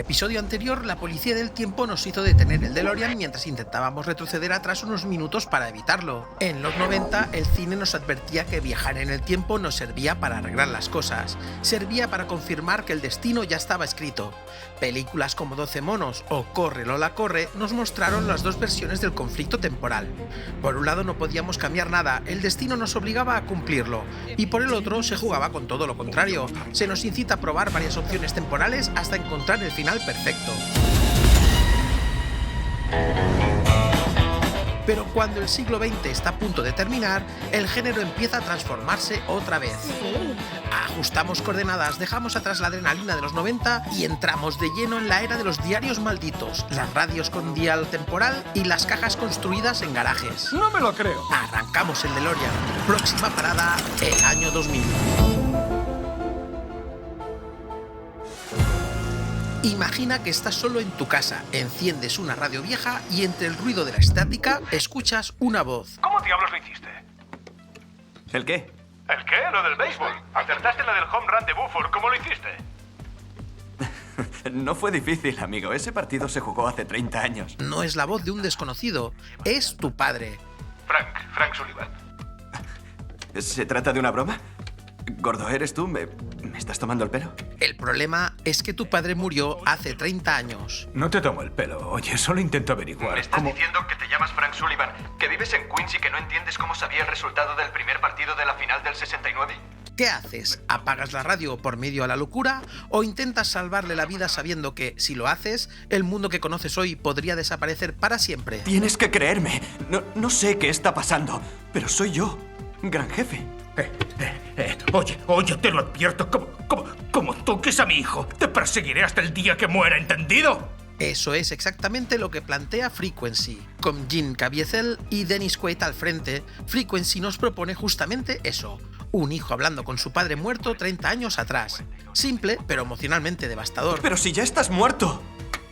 episodio anterior, la policía del tiempo nos hizo detener el DeLorean mientras intentábamos retroceder atrás unos minutos para evitarlo. En los 90, el cine nos advertía que viajar en el tiempo no servía para arreglar las cosas, servía para confirmar que el destino ya estaba escrito. Películas como 12 monos o Corre Lola corre nos mostraron las dos versiones del conflicto temporal. Por un lado no podíamos cambiar nada, el destino nos obligaba a cumplirlo, y por el otro se jugaba con todo lo contrario, se nos incita a probar varias opciones temporales hasta encontrar el final perfecto. Pero cuando el siglo XX está a punto de terminar, el género empieza a transformarse otra vez. Ajustamos coordenadas, dejamos atrás la adrenalina de los 90 y entramos de lleno en la era de los diarios malditos, las radios con dial temporal y las cajas construidas en garajes. No me lo creo. Arrancamos el DeLorean. Próxima parada, el año 2000. Imagina que estás solo en tu casa, enciendes una radio vieja y entre el ruido de la estática escuchas una voz. ¿Cómo diablos lo hiciste? ¿El qué? ¿El qué? Lo del béisbol. Acertaste la del home run de Buford. ¿Cómo lo hiciste? No fue difícil, amigo. Ese partido se jugó hace 30 años. No es la voz de un desconocido, es tu padre. Frank Sullivan. ¿Se trata de una broma? Gordo, ¿eres tú? ¿Me estás tomando el pelo? El problema es que tu padre murió hace 30 años. No te tomo el pelo. Oye, solo intento averiguar. ¿Me estás cómo... diciendo que te llamas Frank Sullivan, que vives en Queens y que no entiendes cómo sabía el resultado del primer partido de la final del 69? ¿Qué haces? ¿Apagas la radio por medio a la locura? ¿O intentas salvarle la vida sabiendo que, si lo haces, el mundo que conoces hoy podría desaparecer para siempre? Tienes que creerme. No sé qué está pasando, pero soy yo, gran jefe. Oye, te lo advierto, como toques a mi hijo, te perseguiré hasta el día que muera, ¿entendido? Eso es exactamente lo que plantea Frequency. Con Jim Caviezel y Dennis Quaid al frente, Frequency nos propone justamente eso. Un hijo hablando con su padre muerto 30 años atrás. Simple, pero emocionalmente devastador. Pero si ya estás muerto.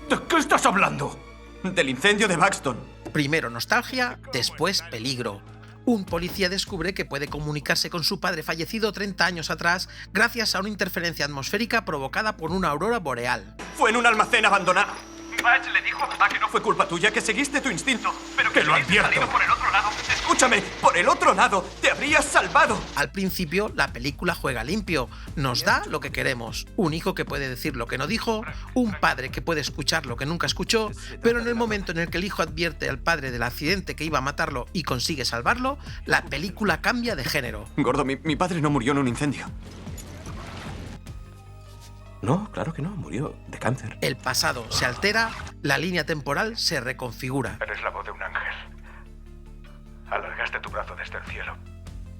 ¿De qué estás hablando? Del incendio de Buxton. Primero nostalgia, después peligro. Un policía descubre que puede comunicarse con su padre fallecido 30 años atrás gracias a una interferencia atmosférica provocada por una aurora boreal. Fue en un almacén abandonado. Batch le dijo a papá que no Fue culpa tuya, que seguiste tu instinto. pero que Te lo si hubiese advierto. salido por el otro lado. Escúchame, por el otro lado, te habrías salvado. Al principio, la película juega limpio. Nos da lo que queremos. Un hijo que puede decir lo que no dijo, un padre que puede escuchar lo que nunca escuchó, pero en el momento en el que el hijo advierte al padre del accidente que iba a matarlo y consigue salvarlo, la película cambia de género. Gordo, mi padre no murió en un incendio. No, claro que no, murió de cáncer. El pasado se altera, la línea temporal se reconfigura. Eres la voz de un ángel. Alargaste tu brazo desde el cielo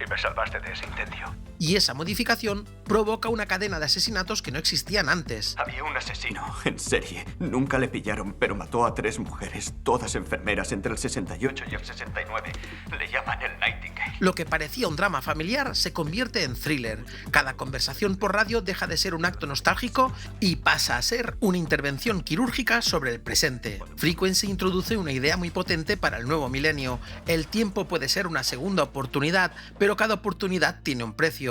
y me salvaste de ese incendio. Y esa modificación provoca una cadena de asesinatos que no existían antes. Había un asesino. No, en serie. Nunca le pillaron, pero mató a 3 mujeres, todas enfermeras entre el 68 y el 69. Le llaman el Nightingale. Lo que parecía un drama familiar se convierte en thriller. Cada conversación por radio deja de ser un acto nostálgico y pasa a ser una intervención quirúrgica sobre el presente. Frequency introduce una idea muy potente para el nuevo milenio. El tiempo puede ser una segunda oportunidad, pero cada oportunidad tiene un precio.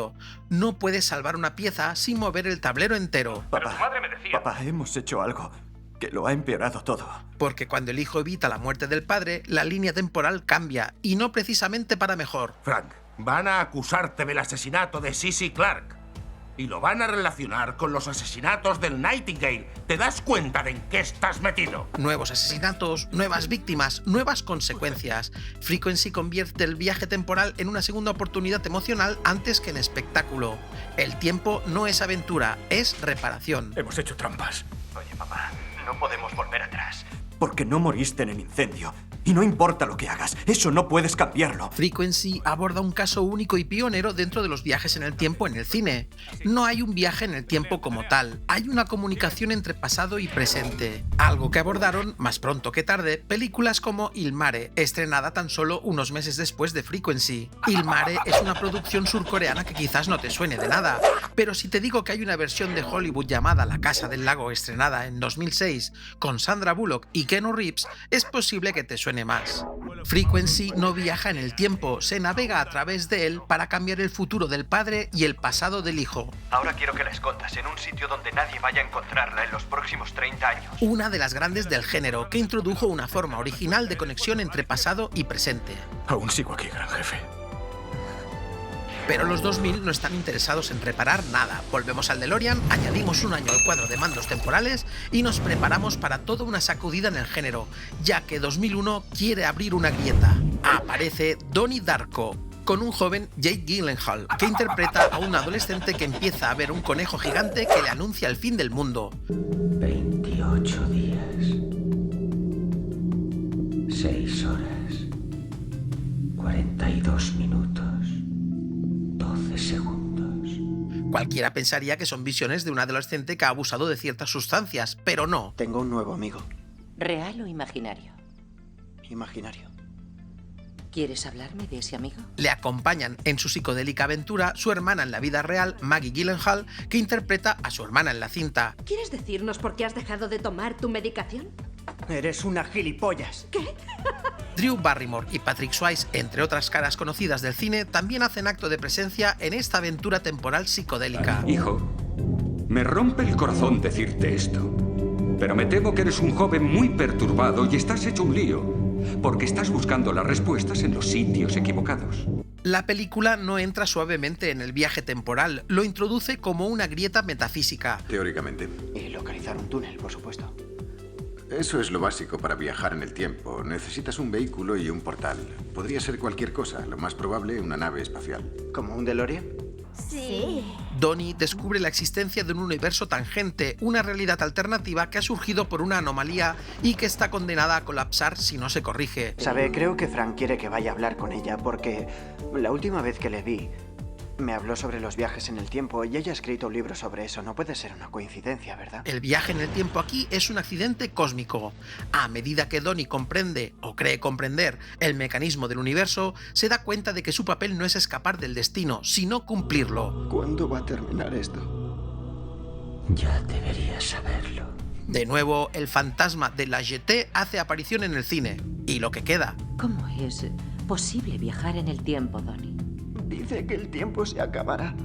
No puedes salvar una pieza sin mover el tablero entero. Pero tu madre me decía... Papá, hemos hecho algo que lo ha empeorado todo. Porque cuando el hijo evita la muerte del padre, la línea temporal cambia, y no precisamente para mejor. Frank, van a acusarte del asesinato de Sissy Clark. Y lo van a relacionar con los asesinatos del Nightingale. ¿Te das cuenta de en qué estás metido? Nuevos asesinatos, nuevas víctimas, nuevas consecuencias. Frequency convierte el viaje temporal en una segunda oportunidad emocional antes que en espectáculo. El tiempo no es aventura, es reparación. Hemos hecho trampas. Oye, papá, no podemos volver atrás. Porque no moriste en el incendio. Y no importa lo que hagas, eso no puedes cambiarlo. Frequency aborda un caso único y pionero dentro de los viajes en el tiempo en el cine. No hay un viaje en el tiempo como tal, hay una comunicación entre pasado y presente. Algo que abordaron, más pronto que tarde, películas como Il Mare, estrenada tan solo unos meses después de Frequency. Il Mare es una producción surcoreana que quizás no te suene de nada, pero si te digo que hay una versión de Hollywood llamada La Casa del Lago estrenada en 2006, con Sandra Bullock y Keanu Reeves, es posible que te suene suene más. Frequency no viaja en el tiempo, se navega a través de él para cambiar el futuro del padre y el pasado del hijo. Ahora quiero que la escondas en un sitio donde nadie vaya a encontrarla en los próximos 30 años. Una de las grandes del género, que introdujo una forma original de conexión entre pasado y presente. Aún sigo aquí, gran jefe. Pero los 2000 no están interesados en reparar nada. Volvemos al DeLorean, añadimos un año al cuadro de mandos temporales y nos preparamos para toda una sacudida en el género, ya que 2001 quiere abrir una grieta. Aparece Donnie Darko, con un joven Jake Gyllenhaal, que interpreta a un adolescente que empieza a ver un conejo gigante que le anuncia el fin del mundo. 28 días. 6 horas. 42 minutos. 12 segundos. Cualquiera pensaría que son visiones de un adolescente que ha abusado de ciertas sustancias, pero no. Tengo un nuevo amigo. ¿Real o imaginario? Imaginario. ¿Quieres hablarme de ese amigo? Le acompañan en su psicodélica aventura su hermana en la vida real, Maggie Gyllenhaal, que interpreta a su hermana en la cinta. ¿Quieres decirnos por qué has dejado de tomar tu medicación? Eres una gilipollas. ¿Qué? Drew Barrymore y Patrick Swayze, entre otras caras conocidas del cine, también hacen acto de presencia en esta aventura temporal psicodélica. Hijo, me rompe el corazón decirte esto, pero me temo que eres un joven muy perturbado y estás hecho un lío, porque estás buscando las respuestas en los sitios equivocados. La película no entra suavemente en el viaje temporal, lo introduce como una grieta metafísica. Teóricamente. Y localizar un túnel, por supuesto. Eso es lo básico para viajar en el tiempo. Necesitas un vehículo y un portal. Podría ser cualquier cosa, lo más probable una nave espacial. ¿Como un DeLorean? Sí. Donnie descubre la existencia de un universo tangente, una realidad alternativa que ha surgido por una anomalía y que está condenada a colapsar si no se corrige. Sabe, creo que Frank quiere que vaya a hablar con ella porque la última vez que le vi me habló sobre los viajes en el tiempo y ella ha escrito un libro sobre eso. No puede ser una coincidencia, ¿verdad? El viaje en el tiempo aquí es un accidente cósmico. A medida que Donnie comprende, o cree comprender, el mecanismo del universo, se da cuenta de que su papel no es escapar del destino, sino cumplirlo. ¿Cuándo va a terminar esto? Ya deberías saberlo. De nuevo, el fantasma de la Jetée hace aparición en el cine. Y lo que queda. ¿Cómo es posible viajar en el tiempo, Donnie? Dice que el tiempo se acabará.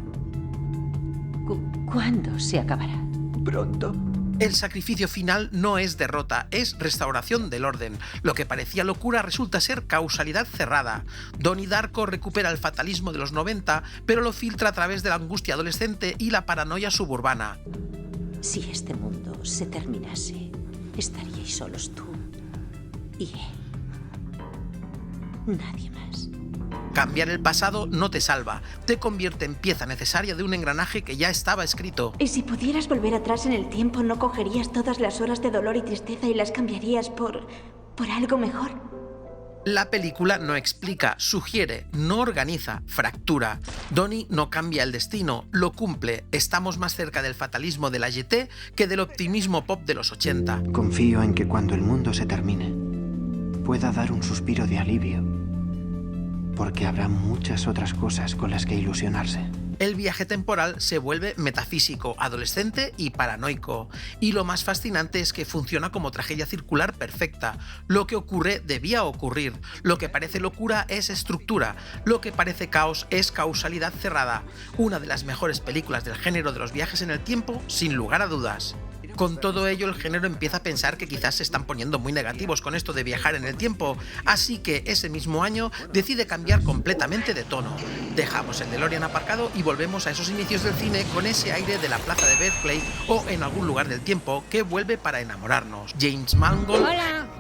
¿Cuándo se acabará? Pronto. El sacrificio final no es derrota, es restauración del orden. Lo que parecía locura resulta ser causalidad cerrada. Donnie Darko recupera el fatalismo de los 90, pero lo filtra a través de la angustia adolescente y la paranoia suburbana. Si este mundo se terminase, estaríais solos tú y él. Nadie más. Cambiar el pasado no te salva, te convierte en pieza necesaria de un engranaje que ya estaba escrito. ¿Y si pudieras volver atrás en el tiempo, no cogerías todas las horas de dolor y tristeza y las cambiarías por algo mejor? La película no explica, sugiere, no organiza, fractura. Donnie no cambia el destino, lo cumple. Estamos más cerca del fatalismo de la Jetée que del optimismo pop de los 80. Confío en que cuando el mundo se termine, pueda dar un suspiro de alivio. Porque habrá muchas otras cosas con las que ilusionarse. El viaje temporal se vuelve metafísico, adolescente y paranoico. Y lo más fascinante es que funciona como tragedia circular perfecta. Lo que ocurre debía ocurrir. Lo que parece locura es estructura. Lo que parece caos es causalidad cerrada. Una de las mejores películas del género de los viajes en el tiempo, sin lugar a dudas. Con todo ello, el género empieza a pensar que quizás se están poniendo muy negativos con esto de viajar en el tiempo, así que ese mismo año decide cambiar completamente de tono. Dejamos el DeLorean aparcado y volvemos a esos inicios del cine con ese aire de la plaza de Berkeley o en algún lugar del tiempo que vuelve para enamorarnos. James Mangold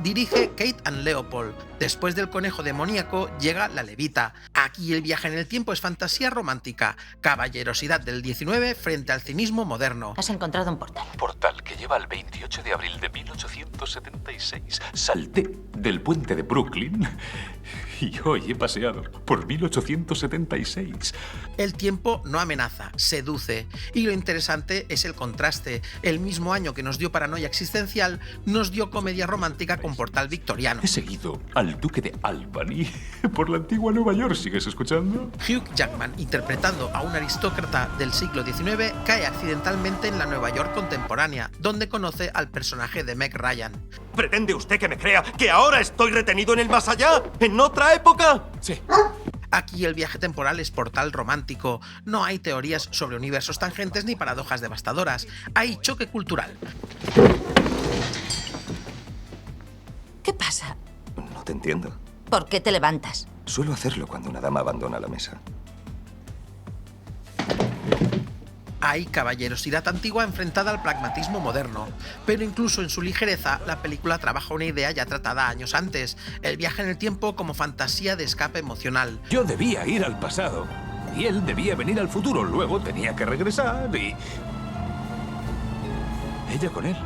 dirige Kate and Leopold. Después del conejo demoníaco llega La Levita. Aquí el viaje en el tiempo es fantasía romántica, caballerosidad del 19 frente al cinismo moderno. Has encontrado un portal. Portal que lleva al 28 de abril de 1876. Salté del puente de Brooklyn y hoy he paseado por 1876. El tiempo no amenaza, seduce. Y lo interesante es el contraste. El mismo año que nos dio paranoia existencial, nos dio comedia romántica con portal victoriano. He seguido al duque de Albany por la antigua Nueva York, ¿sigues escuchando? Hugh Jackman, interpretando a un aristócrata del siglo XIX, cae accidentalmente en la Nueva York contemporánea, donde conoce al personaje de Meg Ryan. ¿Pretende usted que me crea que ahora estoy retenido en el más allá? ¿En otra época? Sí. Aquí el viaje temporal es portal romántico. No hay teorías sobre universos tangentes ni paradojas devastadoras. Hay choque cultural. ¿Qué pasa? No te entiendo. ¿Por qué te levantas? Suelo hacerlo cuando una dama abandona la mesa. Hay caballerosidad antigua enfrentada al pragmatismo moderno, pero incluso en su ligereza, la película trabaja una idea ya tratada años antes, el viaje en el tiempo como fantasía de escape emocional. Yo debía ir al pasado y él debía venir al futuro. Luego tenía que regresar y... ella con él.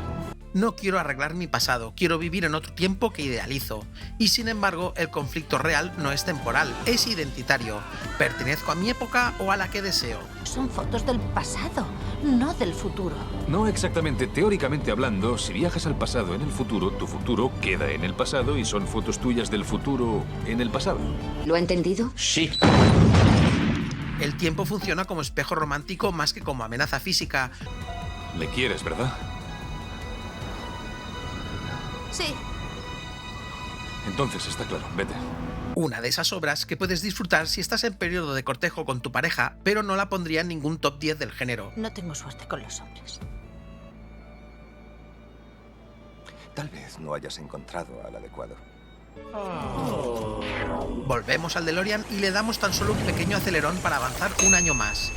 No quiero arreglar mi pasado, quiero vivir en otro tiempo que idealizo. Y sin embargo, el conflicto real no es temporal, es identitario. ¿Pertenezco a mi época o a la que deseo? Son fotos del pasado, no del futuro. No exactamente. Teóricamente hablando, si viajas al pasado en el futuro, tu futuro queda en el pasado y son fotos tuyas del futuro en el pasado. ¿Lo ha entendido? Sí. El tiempo funciona como espejo romántico más que como amenaza física. Le quieres, ¿verdad? Sí. Entonces está claro, vete. Una de esas obras que puedes disfrutar si estás en periodo de cortejo con tu pareja, pero no la pondría en ningún top 10 del género. No tengo suerte con los hombres. Tal vez no hayas encontrado al adecuado. Volvemos al DeLorean y le damos tan solo un pequeño acelerón para avanzar un año más.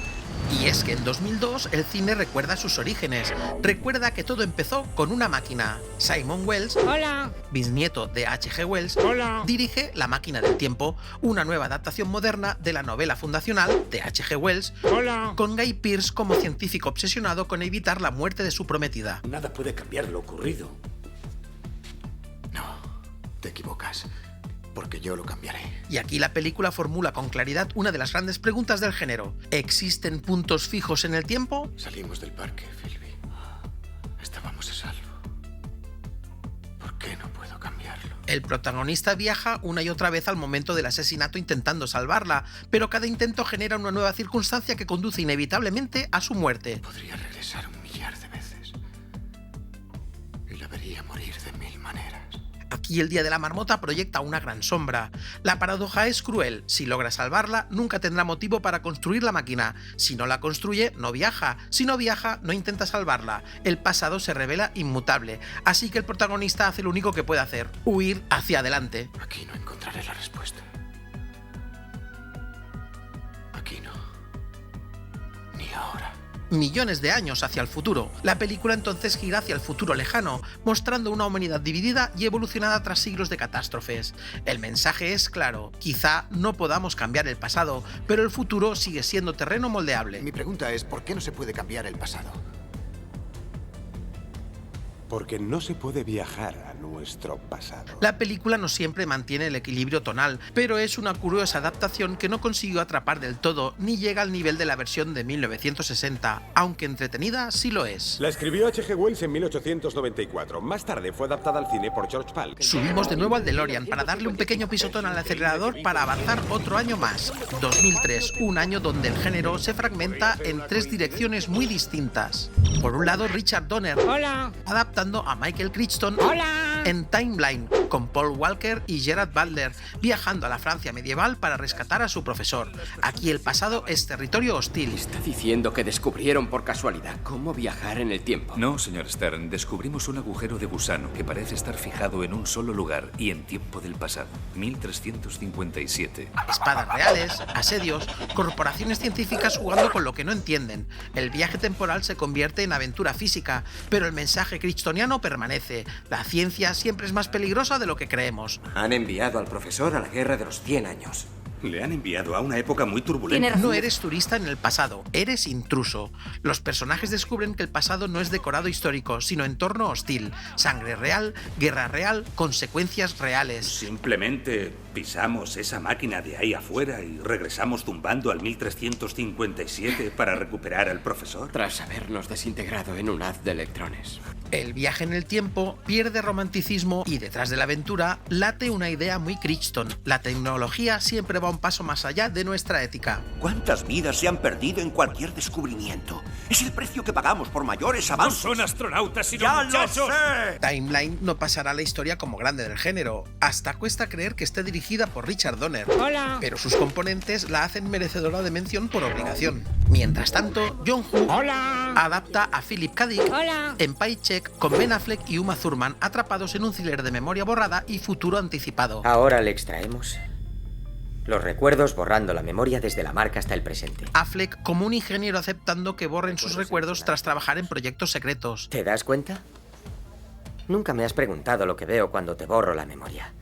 Y es que en 2002 el cine recuerda sus orígenes. Recuerda que todo empezó con una máquina. Simon Wells, ¡hola!, bisnieto de H.G. Wells, ¡hola!, dirige La máquina del tiempo, una nueva adaptación moderna de la novela fundacional de H.G. Wells, ¡hola!, con Guy Pearce como científico obsesionado con evitar la muerte de su prometida. Nada puede cambiar lo ocurrido. No, te equivocas. Porque yo lo cambiaré. Y aquí la película formula con claridad una de las grandes preguntas del género. ¿Existen puntos fijos en el tiempo? Salimos del parque, Philby. Estábamos a salvo. ¿Por qué no puedo cambiarlo? El protagonista viaja una y otra vez al momento del asesinato intentando salvarla, pero cada intento genera una nueva circunstancia que conduce inevitablemente a su muerte. Podría regresar 1 millar de veces. Y la vería morir de 1000 maneras. Aquí el Día de la Marmota proyecta una gran sombra. La paradoja es cruel. Si logra salvarla, nunca tendrá motivo para construir la máquina. Si no la construye, no viaja. Si no viaja, no intenta salvarla. El pasado se revela inmutable. Así que el protagonista hace lo único que puede hacer: huir hacia adelante. Aquí no encontraré la respuesta. Aquí no. Ni ahora. Millones de años hacia el futuro. La película entonces gira hacia el futuro lejano, mostrando una humanidad dividida y evolucionada tras siglos de catástrofes. El mensaje es claro: quizá no podamos cambiar el pasado, pero el futuro sigue siendo terreno moldeable. Mi pregunta es, ¿por qué no se puede cambiar el pasado? Porque no se puede viajar a nuestro pasado. La película no siempre mantiene el equilibrio tonal, pero es una curiosa adaptación que no consiguió atrapar del todo ni llega al nivel de la versión de 1960, aunque entretenida sí lo es. La escribió H.G. Wells en 1894. Más tarde fue adaptada al cine por George Pal. Subimos de nuevo al DeLorean para darle un pequeño pisotón al acelerador para avanzar otro año más. 2003, un año donde el género se fragmenta en 3 direcciones muy distintas. Por un lado, Richard Donner, ¡hola!, adaptando a Michael Crichton, ¡hola!, en Timeline, con Paul Walker y Gerard Butler, viajando a la Francia medieval para rescatar a su profesor. Aquí el pasado es territorio hostil. ¿Está diciendo que descubrieron por casualidad cómo viajar en el tiempo? No, señor Stern. Descubrimos un agujero de gusano que parece estar fijado en un solo lugar y en tiempo del pasado, 1357. Espadas reales, asedios, corporaciones científicas jugando con lo que no entienden. El viaje temporal se convierte en aventura física, pero el mensaje crichtoniano permanece. La ciencia siempre es más peligrosa de lo que creemos. Han enviado al profesor a la guerra de los 100 años. Le han enviado a una época muy turbulenta. No eres turista en el pasado, eres intruso. Los personajes descubren que el pasado no es decorado histórico, sino entorno hostil. Sangre real, guerra real, consecuencias reales. Simplemente pisamos esa máquina de ahí afuera y regresamos zumbando al 1357 para recuperar al profesor. Tras habernos desintegrado en un haz de electrones. El viaje en el tiempo pierde romanticismo y detrás de la aventura late una idea muy Crichton. La tecnología siempre va un paso más allá de nuestra ética. ¿Cuántas vidas se han perdido en cualquier descubrimiento? Es el precio que pagamos por mayores avances. No son astronautas, sino ¡Ya muchachos! lo sé! Timeline no pasará a la historia como grande del género. Hasta cuesta creer que esté dirigida por Richard Donner. Hola. Pero sus componentes la hacen merecedora de mención por obligación. Mientras tanto, John Woo adapta a Philip K. Dick en Paycheck con Ben Affleck y Uma Thurman atrapados en un thriller de memoria borrada y futuro anticipado. Ahora le extraemos los recuerdos borrando la memoria desde la marca hasta el presente. Affleck como un ingeniero aceptando que borren sus recuerdos tras trabajar en proyectos secretos. ¿Te das cuenta? Nunca me has preguntado lo que veo cuando te borro la memoria.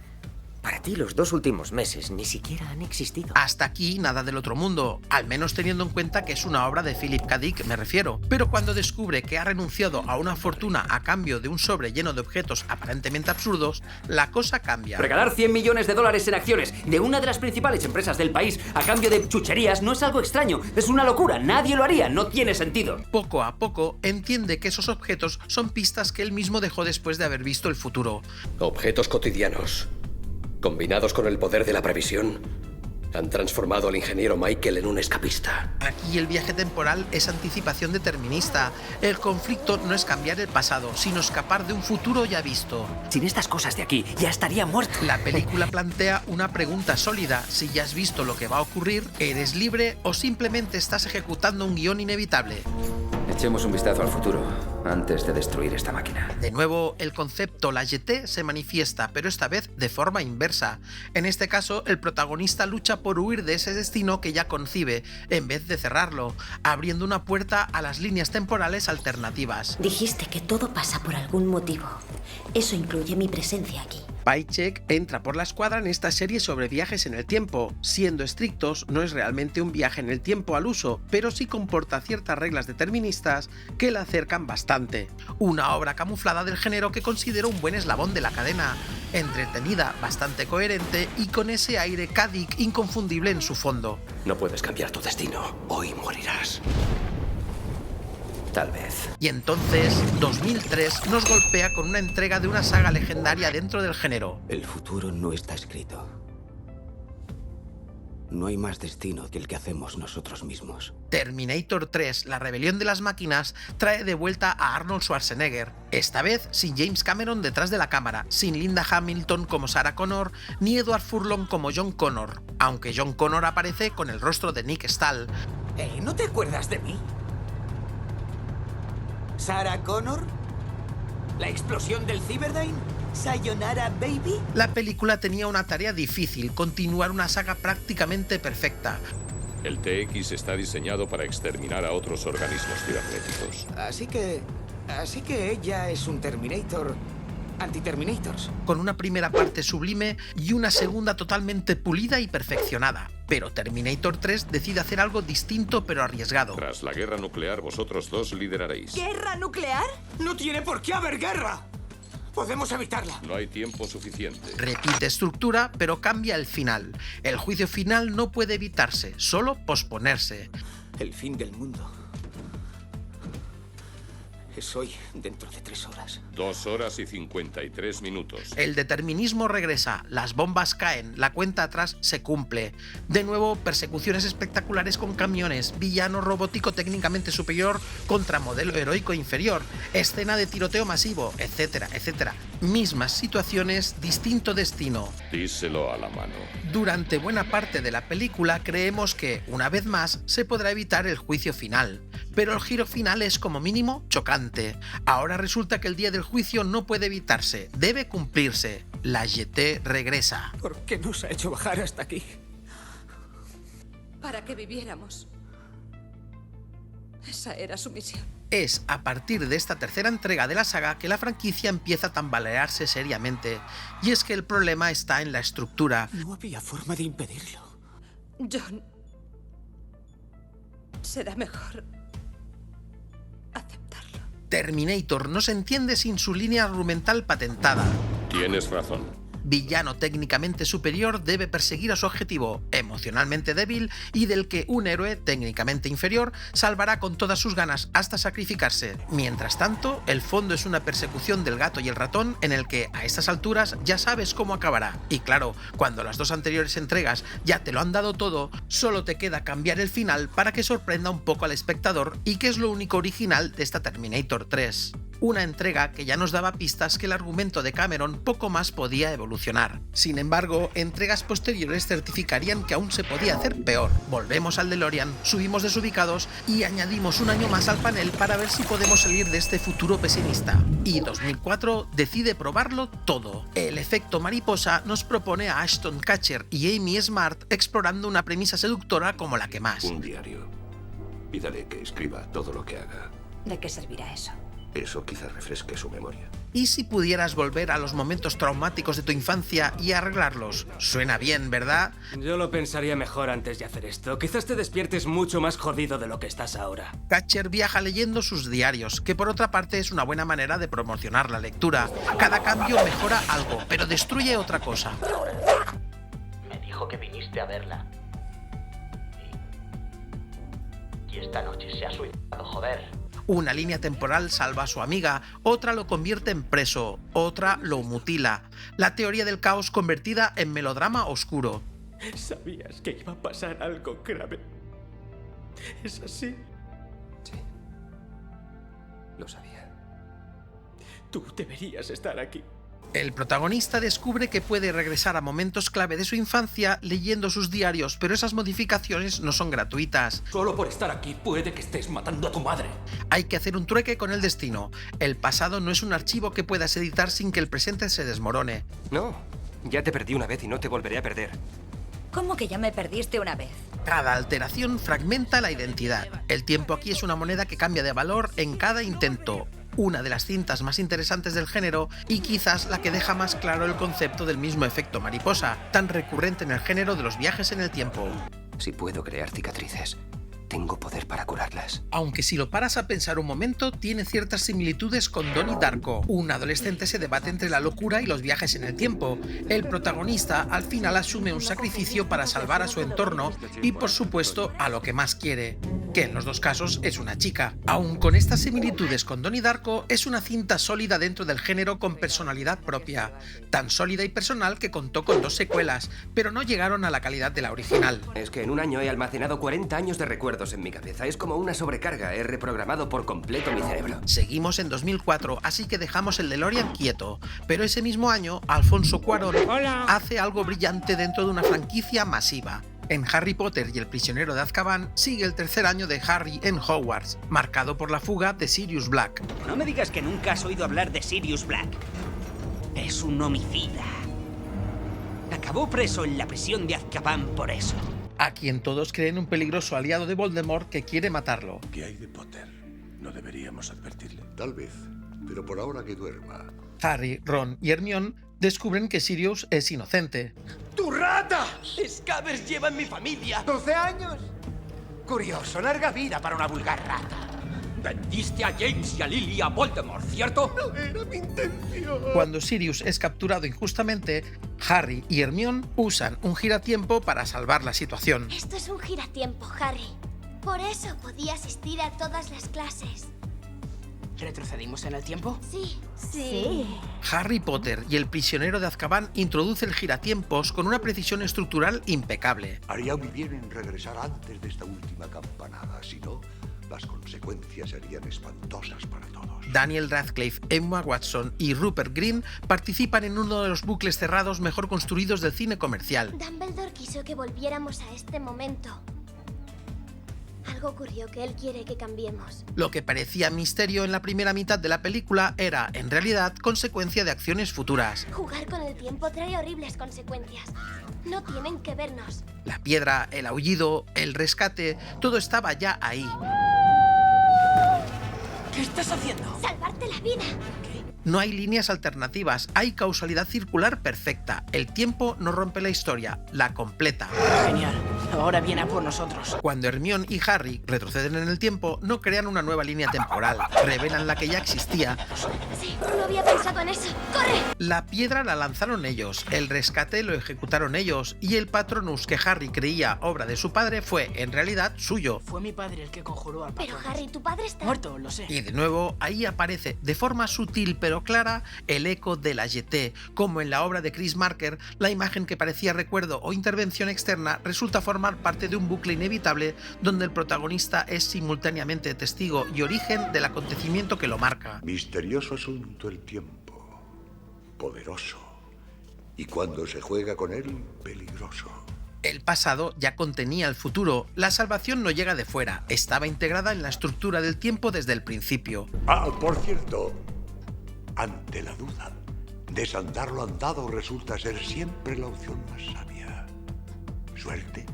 Para ti los 2 últimos meses ni siquiera han existido. Hasta aquí nada del otro mundo, al menos teniendo en cuenta que es una obra de Philip K. Dick, me refiero. Pero cuando descubre que ha renunciado a una fortuna a cambio de un sobre lleno de objetos aparentemente absurdos, la cosa cambia. Regalar $100 millones en acciones de una de las principales empresas del país a cambio de chucherías no es algo extraño, es una locura, nadie lo haría, no tiene sentido. Poco a poco entiende que esos objetos son pistas que él mismo dejó después de haber visto el futuro. Objetos cotidianos, combinados con el poder de la previsión, han transformado al ingeniero Michael en un escapista. Aquí el viaje temporal es anticipación determinista. El conflicto no es cambiar el pasado, sino escapar de un futuro ya visto. Sin estas cosas de aquí, ya estaría muerto. La película plantea una pregunta sólida. Si ya has visto lo que va a ocurrir, ¿eres libre o simplemente estás ejecutando un guión inevitable? Echemos un vistazo al futuro antes de destruir esta máquina. De nuevo, el concepto la Jetée se manifiesta, pero esta vez de forma inversa. En este caso, el protagonista lucha por huir de ese destino que ya concibe, en vez de cerrarlo, abriendo una puerta a las líneas temporales alternativas. Dijiste que todo pasa por algún motivo. Eso incluye mi presencia aquí. Paycheck entra por la escuadra en esta serie sobre viajes en el tiempo. Siendo estrictos, no es realmente un viaje en el tiempo al uso, pero sí comporta ciertas reglas deterministas que la acercan bastante. Una obra camuflada del género que considero un buen eslabón de la cadena. Entretenida, bastante coherente y con ese aire K. Dick inconfundible en su fondo. No puedes cambiar tu destino. Hoy morirás. Tal vez. Y entonces, 2003 nos golpea con una entrega de una saga legendaria dentro del género. El futuro no está escrito. No hay más destino que el que hacemos nosotros mismos. Terminator 3, la rebelión de las máquinas, trae de vuelta a Arnold Schwarzenegger. Esta vez sin James Cameron detrás de la cámara, sin Linda Hamilton como Sarah Connor, ni Edward Furlong como John Connor. Aunque John Connor aparece con el rostro de Nick Stahl. ¿No te acuerdas de mí? ¿Sarah Connor? ¿La explosión del Cyberdyne? ¿Sayonara Baby? La película tenía una tarea difícil, continuar una saga prácticamente perfecta. El TX está diseñado para exterminar a otros organismos cibernéticos. Así que ella es un Terminator anti-Terminators. Con una primera parte sublime y una segunda totalmente pulida y perfeccionada. Pero Terminator 3 decide hacer algo distinto pero arriesgado. Tras la guerra nuclear, vosotros dos lideraréis. ¿Guerra nuclear? ¡No tiene por qué haber guerra! ¡Podemos evitarla! No hay tiempo suficiente. Repite estructura, pero cambia el final. El juicio final no puede evitarse, solo posponerse. El fin del mundo es hoy, dentro de 3 horas. 2 horas y 53 minutos. El determinismo regresa, las bombas caen, la cuenta atrás se cumple. De nuevo, persecuciones espectaculares con camiones, villano robótico técnicamente superior contra modelo heroico inferior, escena de tiroteo masivo, etcétera, etcétera. Mismas situaciones, distinto destino. Díselo a la mano. Durante buena parte de la película creemos que, una vez más, se podrá evitar el juicio final. Pero el giro final es como mínimo chocante. Ahora resulta que el día del juicio no puede evitarse, debe cumplirse. La Jetée regresa. ¿Por qué nos ha hecho bajar hasta aquí? Para que viviéramos. Esa era su misión. Es a partir de esta tercera entrega de la saga que la franquicia empieza a tambalearse seriamente. Y es que el problema está en la estructura. No había forma de impedirlo. John, será mejor aceptarlo. Terminator no se entiende sin su línea argumental patentada. Tienes razón. villano técnicamente superior, debe perseguir a su objetivo, emocionalmente débil y del que un héroe técnicamente inferior salvará con todas sus ganas hasta sacrificarse. Mientras tanto, el fondo es una persecución del gato y el ratón en el que a estas alturas ya sabes cómo acabará. Y claro, cuando las dos anteriores entregas ya te lo han dado todo, solo te queda cambiar el final para que sorprenda un poco al espectador y que es lo único original de esta Terminator 3. Una entrega que ya nos daba pistas que el argumento de Cameron poco más podía evolucionar. Sin embargo, entregas posteriores certificarían que aún se podía hacer peor. Volvemos al DeLorean, subimos desubicados y añadimos un año más al panel para ver si podemos salir de este futuro pesimista. Y 2004 decide probarlo todo. El efecto mariposa nos propone a Ashton Kutcher y Amy Smart explorando una premisa seductora como la que más. Un diario. Pídale que escriba todo lo que haga. ¿De qué servirá eso? Eso quizás refresque su memoria. ¿Y si pudieras volver a los momentos traumáticos de tu infancia y arreglarlos? Suena bien, ¿verdad? Yo lo pensaría mejor antes de hacer esto. Quizás te despiertes mucho más jodido de lo que estás ahora. Kutcher viaja leyendo sus diarios, que por otra parte es una buena manera de promocionar la lectura. Cada cambio mejora algo, pero destruye otra cosa. Me dijo que viniste a verla. Y esta noche se ha suicidado, joder. Una línea temporal salva a su amiga, otra lo convierte en preso, otra lo mutila. La teoría del caos convertida en melodrama oscuro. Sabías que iba a pasar algo grave. ¿Es así? Sí. Lo sabía. Tú deberías estar aquí. El protagonista descubre que puede regresar a momentos clave de su infancia leyendo sus diarios, pero esas modificaciones no son gratuitas. Solo por estar aquí puede que estés matando a tu madre. Hay que hacer un trueque con el destino. El pasado no es un archivo que puedas editar sin que el presente se desmorone. No, ya te perdí una vez y no te volveré a perder. ¿Cómo que ya me perdiste una vez? Cada alteración fragmenta la identidad. El tiempo aquí es una moneda que cambia de valor en cada intento. Una de las cintas más interesantes del género y quizás la que deja más claro el concepto del mismo efecto mariposa, tan recurrente en el género de los viajes en el tiempo. Si puedo crear cicatrices, tengo poder para curarlas. Aunque si lo paras a pensar un momento, tiene ciertas similitudes con Donnie Darko. Un adolescente se debate entre la locura y los viajes en el tiempo. El protagonista al final asume un sacrificio para salvar a su entorno y por supuesto a lo que más quiere, que en los dos casos es una chica. Aun con estas similitudes con Donnie Darko, es una cinta sólida dentro del género con personalidad propia. Tan sólida y personal que contó con 2 secuelas, pero no llegaron a la calidad de la original. Es que en un año he almacenado 40 años de recuerdos en mi cabeza. Es como una sobrecarga. He reprogramado por completo mi cerebro. Seguimos en 2004, así que dejamos el DeLorean quieto. Pero ese mismo año, Alfonso Cuarón hace algo brillante dentro de una franquicia masiva. En Harry Potter y el prisionero de Azkaban sigue el tercer año de Harry en Hogwarts, marcado por la fuga de Sirius Black. No me digas que nunca has oído hablar de Sirius Black. Es un homicida. Acabó preso en la prisión de Azkaban por eso. A quien todos creen un peligroso aliado de Voldemort que quiere matarlo. ¿Qué hay de Potter? ¿No deberíamos advertirle? Tal vez, pero por ahora que duerma. Harry, Ron y Hermione descubren que Sirius es inocente. ¡Tu rata! ¡Scavers lleva en mi familia! ¿12 años? Curioso, larga vida para una vulgar rata. Vendiste a James y a Lily y a Voldemort, ¿cierto? No era mi intención. Cuando Sirius es capturado injustamente, Harry y Hermione usan un giratiempo para salvar la situación. Esto es un giratiempo, Harry. Por eso podía asistir a todas las clases. ¿Retrocedimos en el tiempo? Sí. Harry Potter y el prisionero de Azkaban introduce el giratiempos con una precisión estructural impecable. Haría muy bien en regresar antes de esta última campanada, si no, las consecuencias serían espantosas para todos. Daniel Radcliffe, Emma Watson y Rupert Grint participan en uno de los bucles cerrados mejor construidos del cine comercial. Dumbledore quiso que volviéramos a este momento. Algo ocurrió que él quiere que cambiemos. Lo que parecía misterio en la primera mitad de la película era, en realidad, consecuencia de acciones futuras. Jugar con el tiempo trae horribles consecuencias. No tienen que vernos. La piedra, el aullido, el rescate, todo estaba ya ahí. ¿Qué estás haciendo? ¡Salvarte la vida! No hay líneas alternativas, hay causalidad circular perfecta. El tiempo no rompe la historia, la completa. Genial. Ahora viene a por nosotros. Cuando Hermione y Harry retroceden en el tiempo, no crean una nueva línea temporal, revelan la que ya existía. Sí, no había pensado en eso. ¡Corre! La piedra la lanzaron ellos, el rescate lo ejecutaron ellos, y el Patronus que Harry creía obra de su padre fue, en realidad, suyo. Fue mi padre el que conjuró al Patronus. Pero Harry, tu padre está... muerto, lo sé. Y de nuevo, ahí aparece, de forma sutil pero clara, el eco de la Jetée. Como en la obra de Chris Marker, la imagen que parecía recuerdo o intervención externa resulta formar parte de un bucle inevitable donde el protagonista es simultáneamente testigo y origen del acontecimiento que lo marca. Misterioso asunto el tiempo. Poderoso. Y cuando se juega con él, peligroso. El pasado ya contenía el futuro. La salvación no llega de fuera. Estaba integrada en la estructura del tiempo desde el principio. Ah, por cierto, ante la duda, desandar lo andado resulta ser siempre la opción más sabia. Suerte.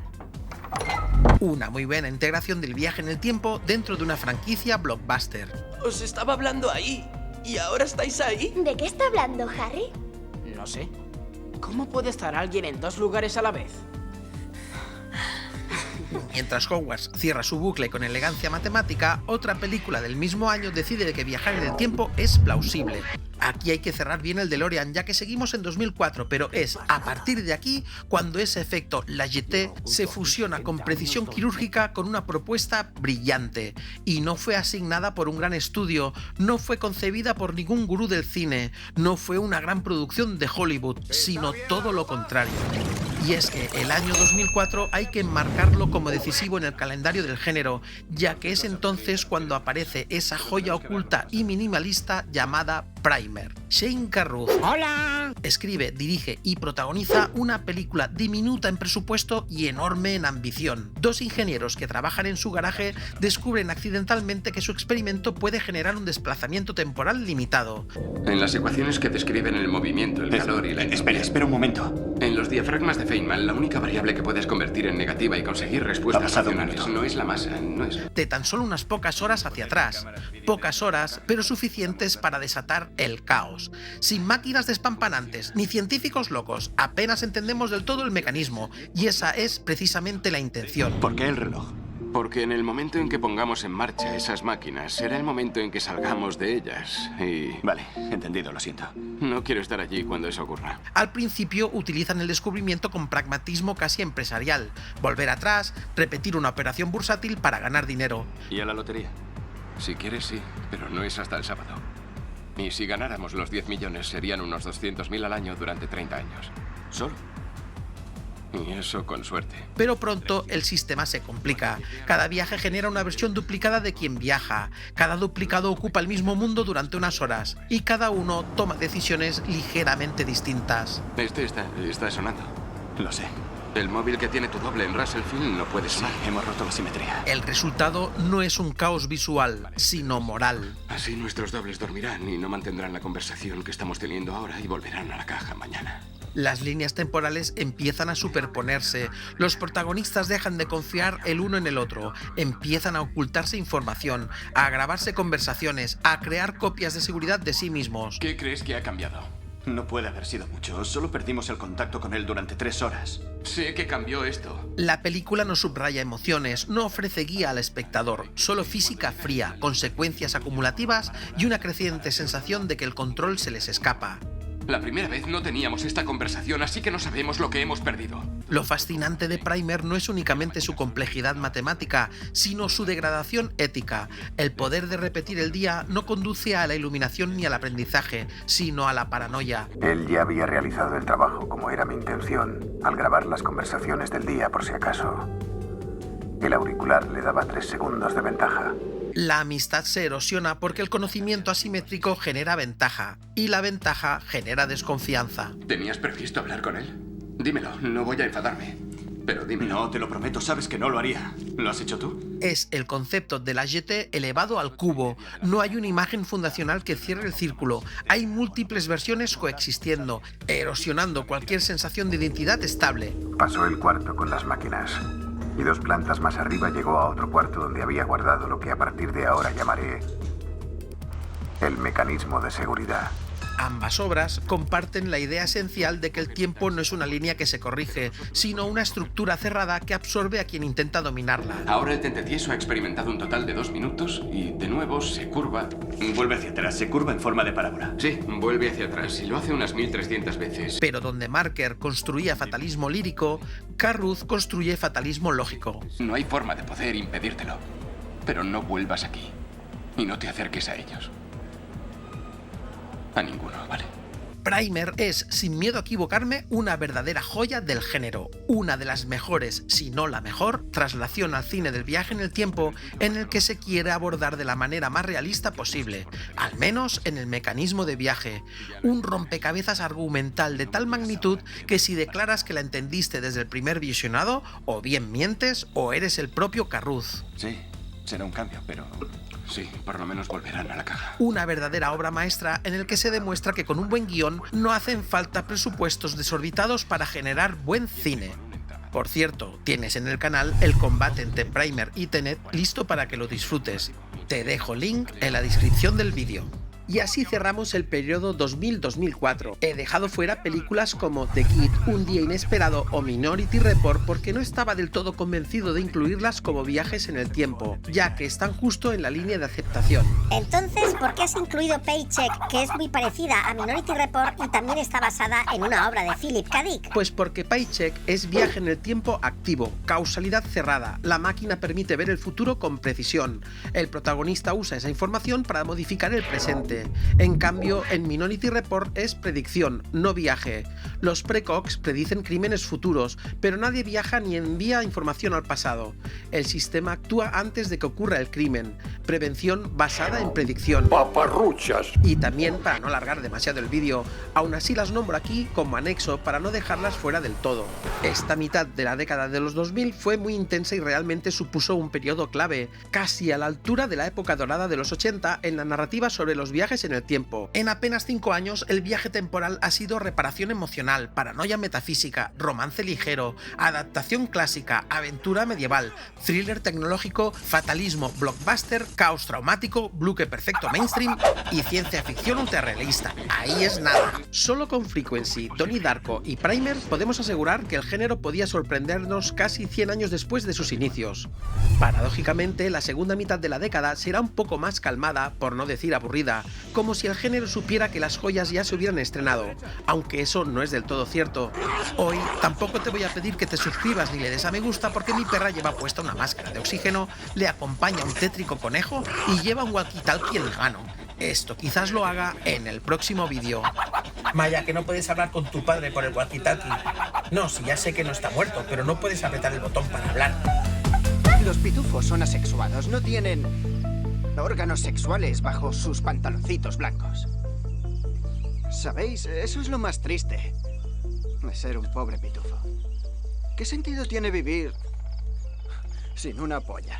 Una muy buena integración del viaje en el tiempo dentro de una franquicia blockbuster. Os estaba hablando ahí. ¿Y ahora estáis ahí? ¿De qué está hablando, Harry? No sé. ¿Cómo puede estar alguien en dos lugares a la vez? Mientras Hogwarts cierra su bucle con elegancia matemática, otra película del mismo año decide que viajar en el tiempo es plausible. Aquí hay que cerrar bien el DeLorean, ya que seguimos en 2004, pero es a partir de aquí cuando ese efecto, la Jetée, se fusiona con precisión quirúrgica con una propuesta brillante. Y no fue asignada por un gran estudio, no fue concebida por ningún gurú del cine, no fue una gran producción de Hollywood, sino todo lo contrario. Y es que el año 2004 hay que enmarcarlo como decisivo en el calendario del género, ya que es entonces cuando aparece esa joya oculta y minimalista llamada Primer. Shane Carruth escribe, dirige y protagoniza una película diminuta en presupuesto y enorme en ambición. Dos ingenieros que trabajan en su garaje descubren accidentalmente que su experimento puede generar un desplazamiento temporal limitado. En las ecuaciones que describen el movimiento, el calor y la entropía... Espera un momento. En los diafragmas de Feynman, la única variable que puedes convertir en negativa y conseguir respuestas racionales no es la masa, no es... De tan solo unas pocas horas hacia atrás. Pocas horas, pero suficientes para desatar el caos. Sin máquinas despampanantes, ni científicos locos, apenas entendemos del todo el mecanismo, y esa es precisamente la intención. ¿Por qué el reloj? Porque en el momento en que pongamos en marcha esas máquinas, será el momento en que salgamos de ellas, y... Vale, entendido, lo siento. No quiero estar allí cuando eso ocurra. Al principio utilizan el descubrimiento con pragmatismo casi empresarial. Volver atrás, repetir una operación bursátil para ganar dinero. ¿Y a la lotería? Si quieres, sí, pero no es hasta el sábado. Y si ganáramos los 10 millones, serían unos 200.000 al año durante 30 años. ¿Solo? Y eso con suerte. Pero pronto el sistema se complica. Cada viaje genera una versión duplicada de quien viaja. Cada duplicado ocupa el mismo mundo durante unas horas. Y cada uno toma decisiones ligeramente distintas. Este está sonando. Lo sé. El móvil que tiene tu doble en Russell Field no puede sonar. Sí, hemos roto la simetría. El resultado no es un caos visual, sino moral. Así nuestros dobles dormirán y no mantendrán la conversación que estamos teniendo ahora y volverán a la caja mañana. Las líneas temporales empiezan a superponerse, los protagonistas dejan de confiar el uno en el otro, empiezan a ocultarse información, a grabarse conversaciones, a crear copias de seguridad de sí mismos. ¿Qué crees que ha cambiado? No puede haber sido mucho, solo perdimos el contacto con él durante 3 horas. Sé que cambió esto. La película no subraya emociones, no ofrece guía al espectador, solo física fría, consecuencias acumulativas y una creciente sensación de que el control se les escapa. La primera vez no teníamos esta conversación, así que no sabemos lo que hemos perdido. Lo fascinante de Primer no es únicamente su complejidad matemática, sino su degradación ética. El poder de repetir el día no conduce a la iluminación ni al aprendizaje, sino a la paranoia. Él ya había realizado el trabajo como era mi intención, al grabar las conversaciones del día por si acaso. El auricular le daba 3 segundos de ventaja. La amistad se erosiona porque el conocimiento asimétrico genera ventaja, y la ventaja genera desconfianza. ¿Tenías previsto hablar con él? Dímelo, no voy a enfadarme, pero dímelo. No, te lo prometo, sabes que no lo haría. ¿Lo has hecho tú? Es el concepto de la Jetée elevado al cubo. No hay una imagen fundacional que cierre el círculo. Hay múltiples versiones coexistiendo, erosionando cualquier sensación de identidad estable. Pasó el cuarto con las máquinas. Y 2 plantas más arriba llegó a otro cuarto donde había guardado lo que a partir de ahora llamaré el mecanismo de seguridad. Ambas obras comparten la idea esencial de que el tiempo no es una línea que se corrige, sino una estructura cerrada que absorbe a quien intenta dominarla. Ahora el tentetieso ha experimentado un total de 2 minutos y de nuevo se curva. Vuelve hacia atrás, se curva en forma de parábola. Sí, vuelve hacia atrás y lo hace unas 1300 veces. Pero donde Marker construía fatalismo lírico, Carruth construye fatalismo lógico. No hay forma de poder impedírtelo. Pero no vuelvas aquí y no te acerques a ellos. A ninguno, ¿vale? Primer es, sin miedo a equivocarme, una verdadera joya del género. Una de las mejores, si no la mejor, traslación al cine del viaje en el tiempo en el que se quiere abordar de la manera más realista posible, al menos en el mecanismo de viaje. Un rompecabezas argumental de tal magnitud que si declaras que la entendiste desde el primer visionado, o bien mientes o eres el propio Carruth. Sí, será un cambio, pero... sí, por lo menos volverán a la caja. Una verdadera obra maestra en el que se demuestra que con un buen guión no hacen falta presupuestos desorbitados para generar buen cine. Por cierto, tienes en el canal el combate entre Primer y Tenet listo para que lo disfrutes. Te dejo link en la descripción del vídeo. Y así cerramos el periodo 2000-2004. He dejado fuera películas como The Kid, Un día inesperado o Minority Report porque no estaba del todo convencido de incluirlas como viajes en el tiempo, ya que están justo en la línea de aceptación. Entonces, ¿por qué has incluido Paycheck, que es muy parecida a Minority Report y también está basada en una obra de Philip K. Dick? Pues porque Paycheck es viaje en el tiempo activo, causalidad cerrada. La máquina permite ver el futuro con precisión. El protagonista usa esa información para modificar el presente. En cambio, en Minority Report es predicción, no viaje. Los precogs predicen crímenes futuros, pero nadie viaja ni envía información al pasado. El sistema actúa antes de que ocurra el crimen. Prevención basada en predicción. ¡Paparruchas! Y también, para no alargar demasiado el vídeo, aún así las nombro aquí como anexo para no dejarlas fuera del todo. Esta mitad de la década de los 2000 fue muy intensa y realmente supuso un periodo clave, casi a la altura de la época dorada de los 80 en la narrativa sobre los viajes en el tiempo. En apenas 5 años, el viaje temporal ha sido reparación emocional, paranoia metafísica, romance ligero, adaptación clásica, aventura medieval, thriller tecnológico, fatalismo, blockbuster, caos traumático, bloque perfecto mainstream y ciencia ficción ultrarrealista. Ahí es nada. Solo con Frequency, Donnie Darko y Primer podemos asegurar que el género podía sorprendernos casi 100 años después de sus inicios. Paradójicamente, la segunda mitad de la década será un poco más calmada, por no decir aburrida, como si el género supiera que las joyas ya se hubieran estrenado, aunque eso no es del todo cierto. Hoy tampoco te voy a pedir que te suscribas ni le des a me gusta porque mi perra lleva puesta una máscara de oxígeno, le acompaña un tétrico conejo y lleva un walkie-talkie en la mano. Esto quizás lo haga en el próximo vídeo. Maya, que no puedes hablar con tu padre por el walkie-talkie. No, si ya sé que no está muerto, pero no puedes apretar el botón para hablar. Los pitufos son asexuados, no tienen órganos sexuales bajo sus pantaloncitos blancos. ¿Sabéis? Eso es lo más triste de ser un pobre pitufo. ¿Qué sentido tiene vivir sin una polla?